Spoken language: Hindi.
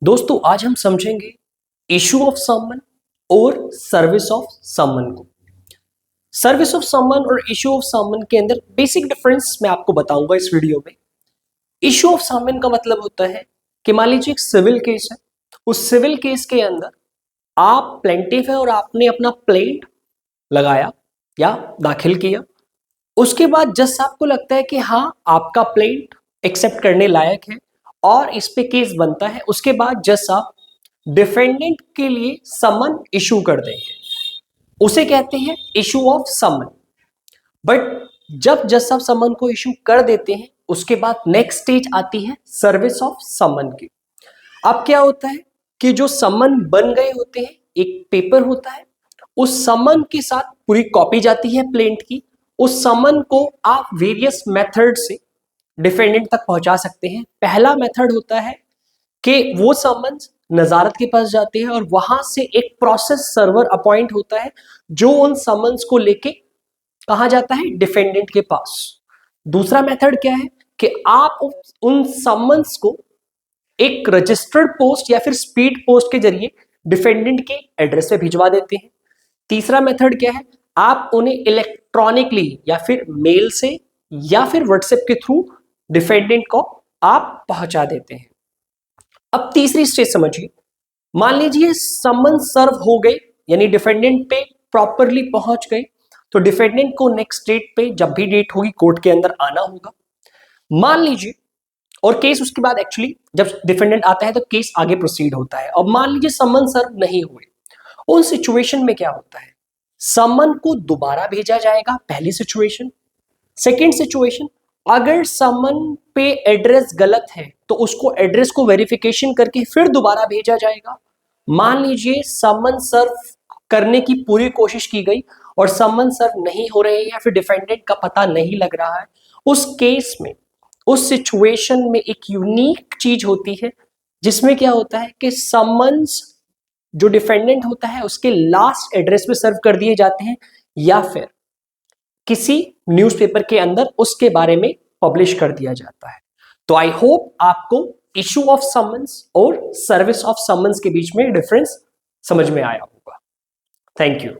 दोस्तों आज हम समझेंगे इशू ऑफ समन और सर्विस ऑफ समन को। सर्विस ऑफ समन और इशू ऑफ समन के अंदर बेसिक डिफरेंस मैं आपको बताऊंगा इस वीडियो में। इशू ऑफ समन का मतलब होता है कि मान लीजिए एक सिविल केस है, उस सिविल केस के अंदर आप प्लेंटिफ है और आपने अपना प्लेंट लगाया या दाखिल किया। उसके बाद जज साहब को लगता है कि हाँ आपका प्लेंट एक्सेप्ट करने लायक है और इस पे केस बनता है, उसके बाद जज साहब डिफेंडेंट के लिए समन इशू कर देंगे, उसे कहते हैं इशू ऑफ समन। बट जब जज साहब समन को इशू कर देते हैं उसके बाद नेक्स्ट स्टेज आती है सर्विस ऑफ समन की। अब क्या होता है कि जो समन बन गए होते हैं, एक पेपर होता है, उस समन के साथ पूरी कॉपी जाती है प्लेंट की। उस समन को आप वेरियस मेथड से डिफेंडेंट तक पहुंचा सकते हैं। पहला मेथड होता है कि वो समन्स नजारत के पास जाते हैं और वहां से एक प्रोसेस सर्वर अपॉइंट होता है जो उन समन्स को लेके कहा जाता है डिफेंडेंट के पास। दूसरा मेथड क्या है कि आप उन समन्स को एक रजिस्टर्ड पोस्ट या फिर स्पीड पोस्ट के जरिए डिफेंडेंट के एड्रेस पे भिजवा देते हैं। तीसरा मेथड क्या है, आप उन्हें इलेक्ट्रॉनिकली या फिर मेल से या फिर व्हाट्सएप के थ्रू डिफेंडेंट को आप पहुंचा देते हैं। अब तीसरी स्टेज समझिए, मान लीजिए समन सर्व हो गए यानी डिफेंडेंट पे प्रॉपरली पहुंच गए, तो डिफेंडेंट को नेक्स्ट डेट पे जब भी डेट होगी कोर्ट के अंदर आना होगा। मान लीजिए और केस उसके बाद एक्चुअली जब डिफेंडेंट आता है तो केस आगे प्रोसीड होता है। अब मान लीजिए समन सर्व नहीं हुए, उन सिचुएशन में क्या होता है, समन को दोबारा भेजा जाएगा, पहली सिचुएशन। सेकेंड सिचुएशन, अगर समन पे एड्रेस गलत है तो उसको एड्रेस को वेरिफिकेशन करके फिर दोबारा भेजा जाएगा। मान लीजिए समन सर्व करने की पूरी कोशिश की गई और समन सर्व नहीं हो रहे या फिर डिफेंडेंट का पता नहीं लग रहा है, उस केस में उस सिचुएशन में एक यूनिक चीज होती है जिसमें क्या होता है कि समन्स जो डिफेंडेंट होता है उसके लास्ट एड्रेस पे सर्व कर दिए जाते हैं या फिर किसी न्यूज़पेपर के अंदर उसके बारे में पब्लिश कर दिया जाता है। तो आई होप आपको इशू ऑफ समन्स और सर्विस ऑफ समन्स के बीच में डिफरेंस समझ में आया होगा। Thank you.